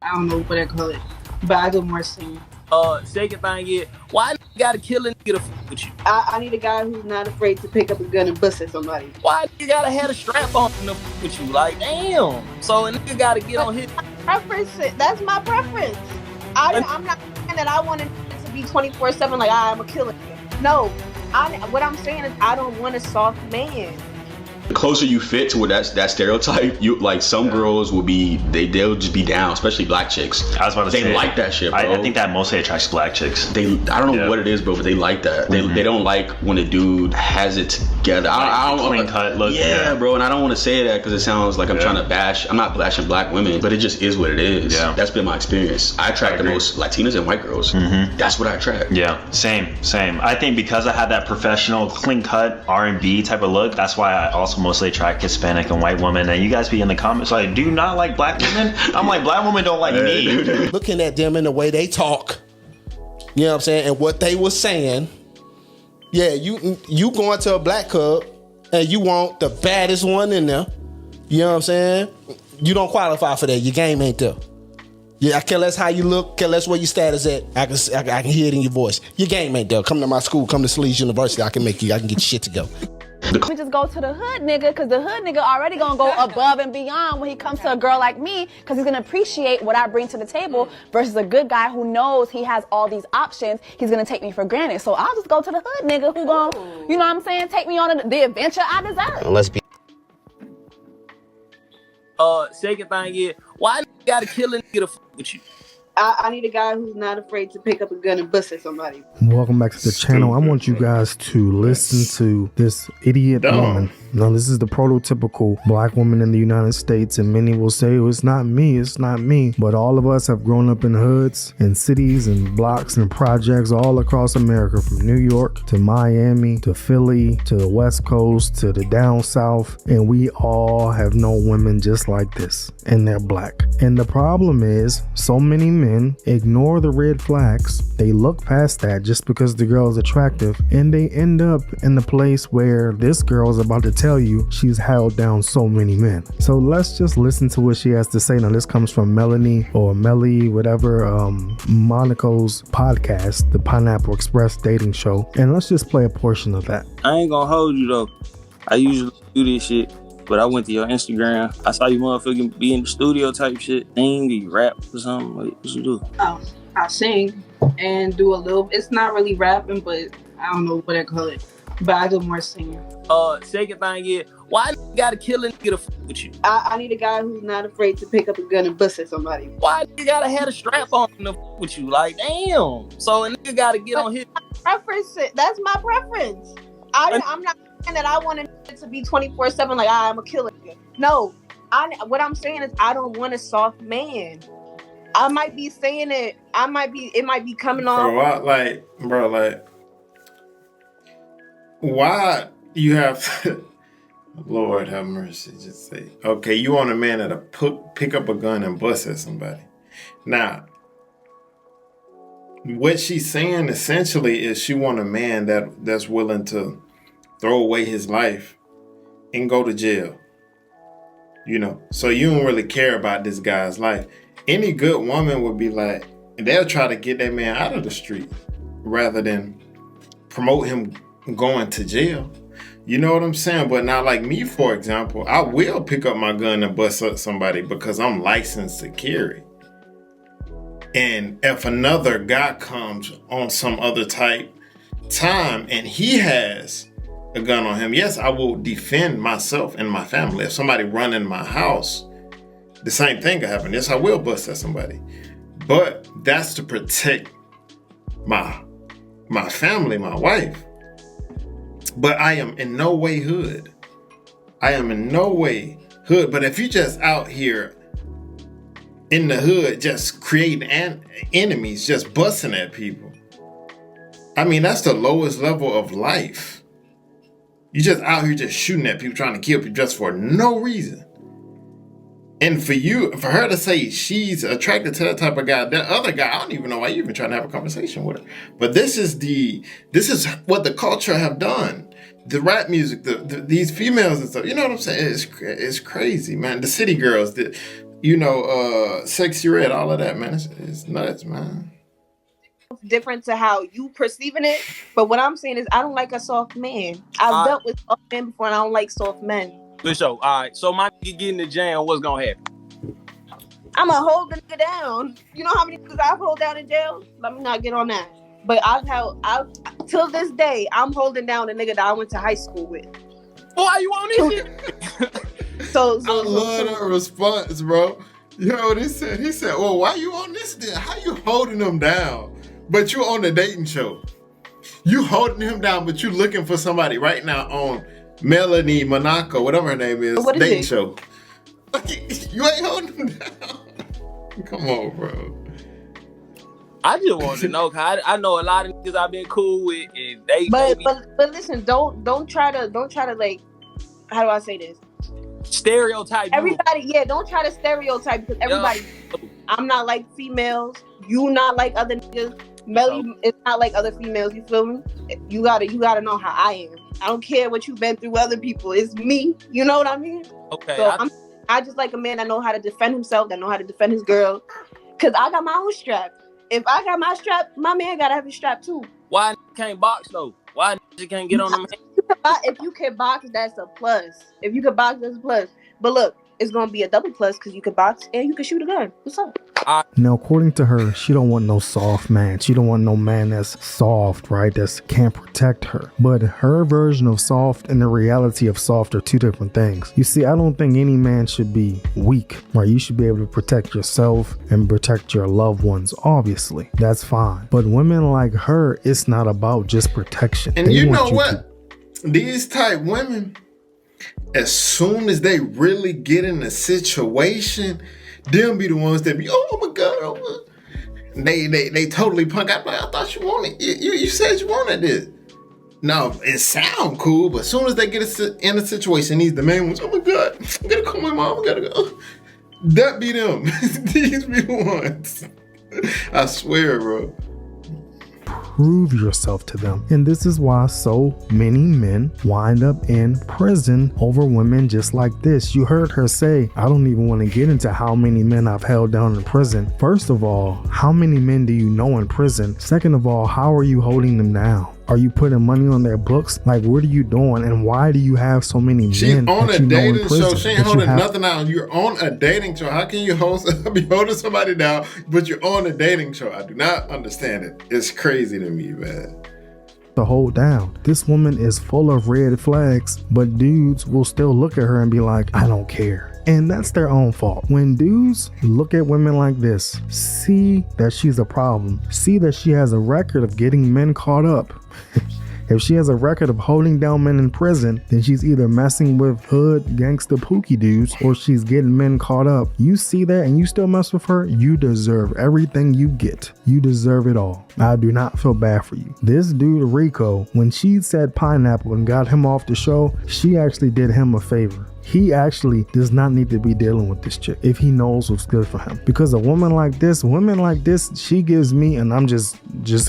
I don't know what I call it, but I do more singing. Second thing is, why you gotta kill a nigga to fuck with you? I need a guy who's not afraid to pick up a gun and bust at somebody. Why you gotta have a strap on to fuck with you? Like, damn. So a nigga gotta get on his preference. That's my preference. I'm not saying that I want it to be 24/7. Like I'm a killer. No, what I'm saying is I don't want a soft man. The closer you fit to what that stereotype, you like some girls will be they'll just be down, especially black chicks. I was about to say they like that shit, bro. I think that mostly attracts black chicks. I don't know what it is, bro, but they like that. They don't like when a dude has it together. I don't clean cut look. Yeah, bro, and I don't want to say that because it sounds like I'm trying to bash. I'm not bashing black women, but it just is what it is. Yeah. That's been my experience. I attract the most Latinas and white girls. That's what I attract. Yeah, same. I think because I had that professional, clean cut R&B type of look, that's why I also mostly attract Hispanic and white women. And you guys be in the comments like, do you not like black women? I'm like, black women don't like me. Looking at them in the way they talk, you know what I'm saying, and what they were saying. Yeah, you going to a black club and you want the baddest one in there. You know what I'm saying? You don't qualify for that. Your game ain't there. Yeah, I care less how you look, care less where your status at. I can hear it in your voice. Your game ain't there. Come to my school, come to Sleeves University. I can get your shit to go. We just go to the hood nigga, because the hood nigga already gonna go above and beyond when he comes to a girl like me, because he's gonna appreciate what I bring to the table, versus a good guy who knows he has all these options. He's gonna take me for granted. So I'll just go to the hood nigga who gonna, you know what I'm saying, take me on the adventure I deserve. Let's be. Second thing is, why you gotta kill a nigga to fuck with you? I need a guy who's not afraid to pick up a gun and bust at somebody. Welcome back to the channel. I want you guys to listen to this idiot woman. Now, this is the prototypical black woman in the United States, and many will say, oh, it's not me. But all of us have grown up in hoods and cities and blocks and projects all across America, from New York to Miami to Philly to the West Coast to the down south, and we all have known women just like this, and they're black. And the problem is, so many men ignore the red flags. They look past that just because the girl is attractive, and they end up in the place where this girl is about to tell you she's held down so many men. So let's just listen to what she has to say. Now, this comes from Melanie or Melly, whatever, Monaco's podcast, the Pineapple Express dating show. And let's just play a portion of that. I ain't gonna hold you though. I usually do this shit, but I went to your Instagram. I saw you motherfucking be in the studio type shit. Sing, you rap or something? What you do? I sing and do a little. It's not really rapping, but I don't know what I call it. But I do more singing. Second thing is, why you gotta kill a nigga to fuck with you? I need a guy who's not afraid to pick up a gun and bust at somebody. Why you gotta have a strap on to fuck with you? Like, damn. So a nigga gotta get on his preference. That's my preference. I'm not saying that I want it to be 24/7. Like I'm a killer. No, what I'm saying is I don't want a soft man. I might be saying it. It might be coming on. Bro, why you have to, Lord have mercy, just say, okay, you want a man that'll pick up a gun and bust at somebody. Now, what she's saying essentially is she want a man that's willing to throw away his life and go to jail. You know, so you don't really care about this guy's life. Any good woman would be like, they'll try to get that man out of the street rather than promote him going to jail. You know what I'm saying? But now, like me, for example, I will pick up my gun and bust up somebody because I'm licensed to carry. And if another guy comes on some other type time and he has a gun on him, yes, I will defend myself and my family. If somebody run in my house, the same thing could happen. Yes, I will bust at somebody. But that's to protect my family, my wife. But I am in no way hood. But if you just out here in the hood, just creating enemies, just busting at people, I mean, that's the lowest level of life. You just out here just shooting at people, trying to kill people just for no reason. And for her to say she's attracted to that type of guy, that other guy, I don't even know why you're even trying to have a conversation with her. But this is what the culture have done. The rap music, these females and stuff, you know what I'm saying? It's crazy, man. The city girls, Sexy Red, all of that, man. It's nuts, man. Different to how you perceiving it, but what I'm saying is I don't like a soft man. I've dealt with soft men before, and I don't like soft men. For sure. All right. So my nigga get in the jam. What's gonna happen? I'm gonna hold the nigga down. You know how many niggas I've hold down in jail? Let me not get on that. But I've till this day, I'm holding down a nigga that I went to high school with. Why you on this shit? So I love that response, bro. You know what he said? He said, "Well, why you on this then? How you holding him down? But you on the dating show. You holding him down, but you looking for somebody right now on Melanie Monaco, whatever her name is, dating show. You ain't holding him down. Come on, bro." I just want to know, cause I know a lot of niggas I've been cool with, and they. But listen, don't try to like, how do I say this? Stereotype. Everybody, don't try to stereotype because everybody. I'm not like females. You not like other niggas. Melly is not like other females. You feel me? You gotta know how I am. I don't care what you've been through with other people. It's me. You know what I mean? Okay. So I just like a man that know how to defend himself, that know how to defend his girl. Cause I got my own strap. If I got my strap, my man gotta have his strap too. Why can't box though? Why you can't get on them? If you can box, that's a plus. If you can box, that's a plus. But look, it's gonna be a double plus because you can box and you can shoot a gun. What's up? Now, according to her, she don't want no soft man. She don't want no man that's soft, right? That can't protect her. But her version of soft and the reality of soft are two different things. You see, I don't think any man should be weak, right? You should be able to protect yourself and protect your loved ones. Obviously, that's fine. But women like her, it's not about just protection. And you know what? These type women, as soon as they really get in a situation, them be the ones that be, oh my God, they totally punk out. I thought you wanted, you said you wanted this. No, it sound cool, but as soon as they get in a situation, these the main ones, oh my God, I gotta call my mom, I gotta go. That be them. These be the ones. I swear, bro. Prove yourself to them. And this is why so many men wind up in prison over women just like this. You heard her say, I don't even want to get into how many men I've held down in prison. First of all, how many men do you know in prison? Second of all, how are you holding them down? Are you putting money on their books? Like, what are you doing? And why do you have so many men on that a you know in dating prison? show? She ain't holding nothing out. You're on a dating show. How can you be holding somebody down, but you're on a dating show? I do not understand it. It's crazy to me, man. To hold down. This woman is full of red flags, but dudes will still look at her and be like, I don't care. And that's their own fault. When dudes look at women like this, see that she's a problem, see that she has a record of getting men caught up. If she has a record of holding down men in prison, then she's either messing with hood gangster pookie dudes or she's getting men caught up. You see that and you still mess with her, you deserve everything you get. You deserve it all. I do not feel bad for you. This dude, Rico, when she said pineapple and got him off the show, she actually did him a favor. He actually does not need to be dealing with this chick if he knows what's good for him. Because a woman like this, she gives me, and I'm just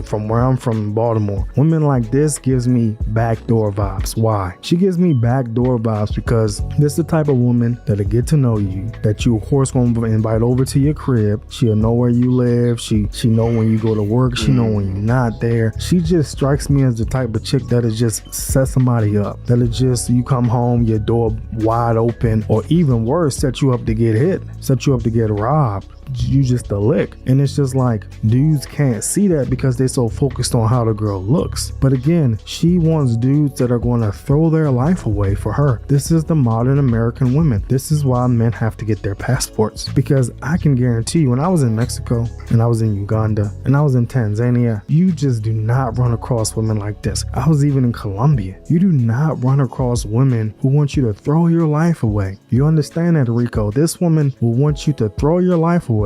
from where I'm from, Baltimore. Women like this gives me backdoor vibes. Why? She gives me backdoor vibes because this is the type of woman that'll get to know you, that you of course gonna invite over to your crib. She'll know where you live. She know when you go to work. She know when you're not there. She just strikes me as the type of chick that'll just set somebody up. That'll just, you come home, your door wide open, or even worse, set you up to get hit, set you up to get robbed. You just a lick. And it's just like, dudes can't see that because they're so focused on how the girl looks. But again, she wants dudes that are going to throw their life away for her. This is the modern American women. This is why men have to get their passports, because I can guarantee you, when I was in Mexico and I was in Uganda and I was in Tanzania, you just do not run across women like this. I was even in Colombia. You do not run across women who want you to throw your life away. You understand that, Rico? This woman will want you to throw your life away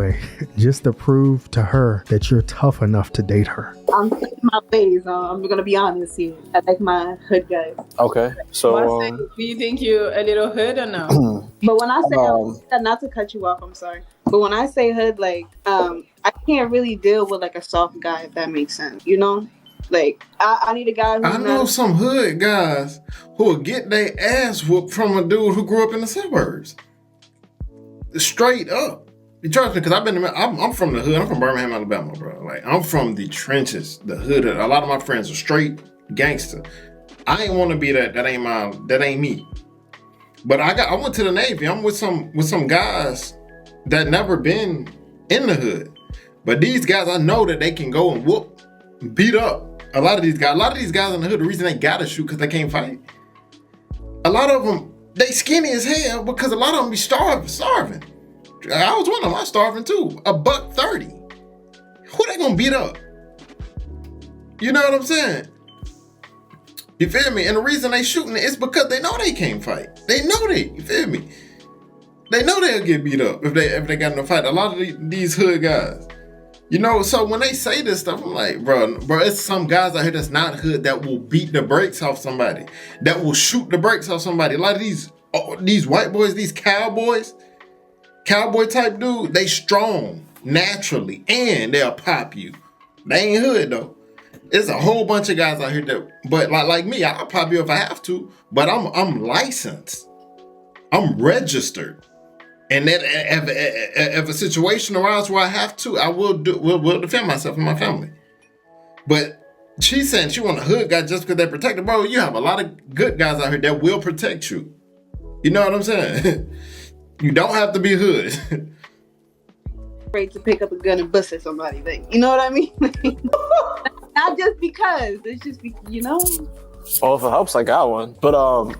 just to prove to her that you're tough enough to date her. I'm taking my ways. I'm gonna be honest here. I like my hood guys. Okay, so do you think you're a little hood or no? But when I say not to cut you off, I'm sorry. But when I say hood, like I can't really deal with like a soft guy, if that makes sense. You know, like I need a guy. I know some hood guys who will get their ass whooped from a dude who grew up in the suburbs. Straight up. You trust me? Because I'm from the hood. I'm from Birmingham, Alabama, bro. Like, I'm from the trenches, the hood. A lot of my friends are straight gangster. I ain't want to be that. That ain't me. But I went to the Navy. I'm with some guys that never been in the hood. But these guys, I know that they can go and beat up a lot of these guys. A lot of these guys in the hood, the reason they gotta shoot because they can't fight. A lot of them, they skinny as hell because a lot of them be starving. I was one of them. I was starving too. $1.30. Who they gonna beat up? You know what I'm saying? You feel me? And the reason they shooting it is because they know they can't fight. They know they. You feel me? They know they'll get beat up if they got in a fight. A lot of these hood guys. You know, so when they say this stuff, I'm like, bro, it's some guys out here that's not hood that will beat the brakes off somebody, that will shoot the brakes off somebody. A lot of these white boys, these cowboy type dude, they strong naturally, and they'll pop you. They ain't hood though. There's a whole bunch of guys out here that, but like me, I'll pop you if I have to. But I'm licensed, I'm registered. And that if a situation arises where I have to, I will defend myself and my family. But she's saying she want a hood guy just because they're protected. Bro, you have a lot of good guys out here that will protect you. You know what I'm saying? You don't have to be hood. Afraid to pick up a gun and bust at somebody. Like, you know what I mean? Not just because. It's just, you know? Well, if it helps, I got one. But,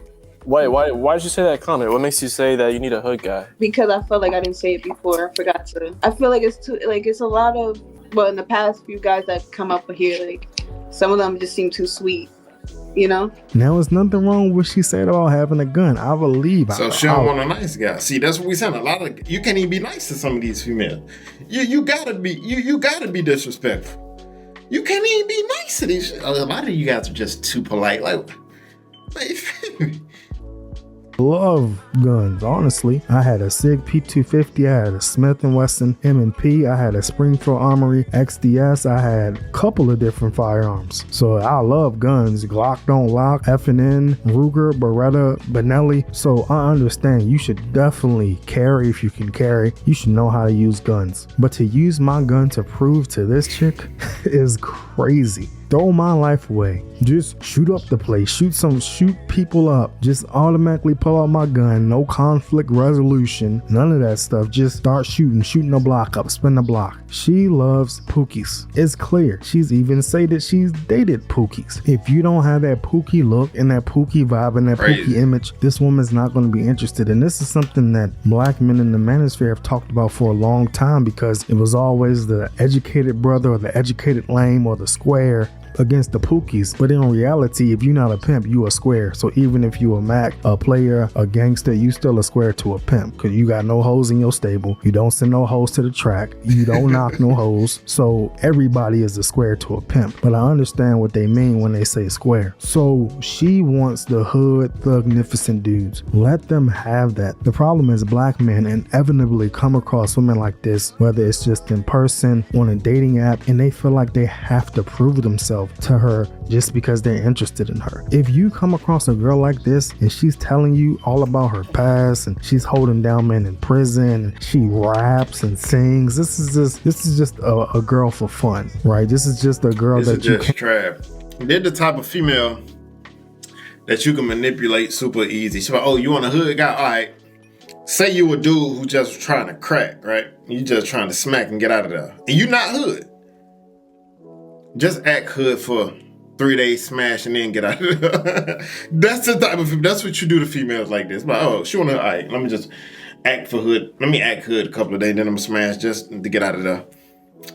wait, why did you say that comment? What makes you say that you need a hood guy? Because I felt like I didn't say it before. I forgot to. I feel like it's a lot of, well, in the past few guys that come up here, like, some of them just seem too sweet, you know? Now, there's nothing wrong with what she said about having a gun. I believe. So she don't want a nice guy. See, that's what we saying. You can't even be nice to some of these females. You gotta be disrespectful. You can't even be nice to these. A lot of you guys are just too polite. Like love guns, honestly. I had a SIG P250, I had a Smith & Wesson M&P, I had a Springfield Armory XDS, I had a couple of different firearms. So I love guns. Glock don't lock, F&N, Ruger, Beretta, Benelli. So I understand you should definitely carry if you can carry. You should know how to use guns. But to use my gun to prove to this chick is crazy. Throw my life away. Just shoot up the place. Shoot people up. Just automatically pull out my gun. No conflict resolution. None of that stuff. Just start shooting the block up. Spin the block. She loves Pookies. It's clear. She's even said that she's dated Pookies. If you don't have that Pookie look and that Pookie vibe and that Pookie image, this woman's not going to be interested. And this is something that black men in the manosphere have talked about for a long time, because it was always the educated brother or the educated lame or the square against the Pookies. But in reality, if you're not a pimp, you a square. So even if you a Mac, a player, a gangster, you still a square to a pimp, because you got no hoes in your stable. You don't send no hoes to the track. You don't knock no hoes. So everybody is a square to a pimp. But I understand what they mean when they say square. So she wants the hood thugnificent dudes. Let them have that. The problem is black men inevitably come across women like this, whether it's just in person, on a dating app, and they feel like they have to prove themselves to her just because they're interested in her. If you come across a girl like this and she's telling you all about her past and she's holding down men in prison and she raps and sings, this is just a girl for fun, right? This is just a girl that you can trap. They're the type of female that you can manipulate super easy. She's like, oh, you want a hood guy? All right. Say you a dude who just trying to crack, right? You just trying to smack and get out of there. And you not hood. Just act hood for 3 days, smash, and then get out of there. That's the type of, that's what you do to females like this. But oh, she wanna, all right, let me just act for hood. Let me act hood a couple of days, then I'm gonna smash just to get out of there.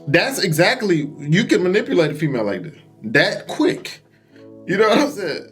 That's exactly, you can manipulate a female like this. That quick. You know what I'm saying?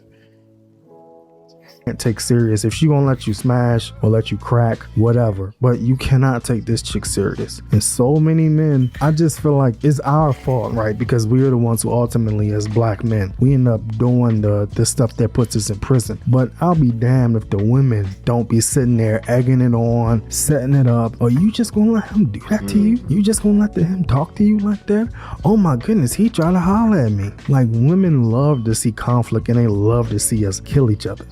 can't take serious. If she gonna let you smash or let you crack, whatever, but you cannot take this chick serious. And so many men, I just feel like it's our fault, right? Because we're the ones who ultimately, as black men, we end up doing the stuff that puts us in prison. But I'll be damned if the women don't be sitting there egging it on, setting it up. Or you just gonna let him do that to you? You just gonna let him talk to you like that? Oh my goodness, he tried to holler at me. Like, women love to see conflict and they love to see us kill each other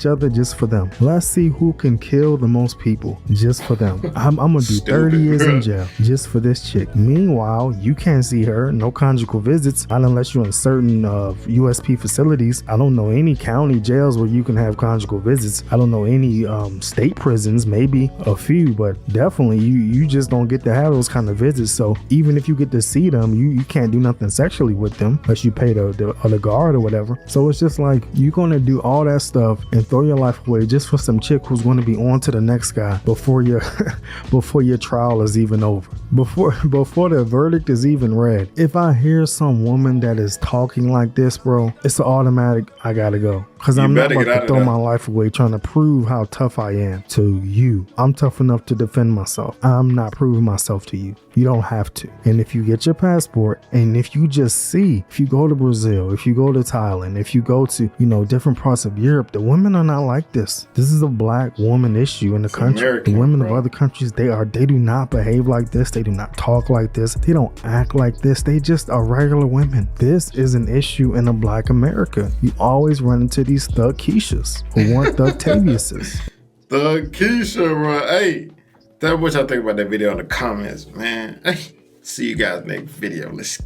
each other just for them. Let's see who can kill the most people just for them. I'm gonna do 30 years in jail just for this chick. Meanwhile, you can't see her, no conjugal visits, not unless you're in certain USP facilities. I don't know any county jails where you can have conjugal visits. I don't know any state prisons, maybe a few, but definitely you just don't get to have those kind of visits. So even if you get to see them, you can't do nothing sexually with them unless you pay the guard or whatever. So it's just like you're gonna do all that stuff and throw your life away just for some chick who's going to be on to the next guy before your before your trial is even over, before the verdict is even read. If I hear some woman that is talking like this, bro, it's an automatic I gotta go, because I'm not about to throw my life away trying to prove how tough I am to you. I'm tough enough to defend myself. I'm not proving myself to you. You don't have to. And if you get your passport, and if you just see, if you go to Brazil, if you go to Thailand, if you go to, different parts of Europe, the women are not like this. This is a black woman issue in the country. American, the women of other countries, they do not behave like this. They do not talk like this. They don't act like this. They just are regular women. This is an issue in a black America. You always run into these thug Keishas who want thug Taviuses. Thug Keisha, bro. Hey, tell me what y'all think about that video in the comments, man. Hey, see you guys next video. Let's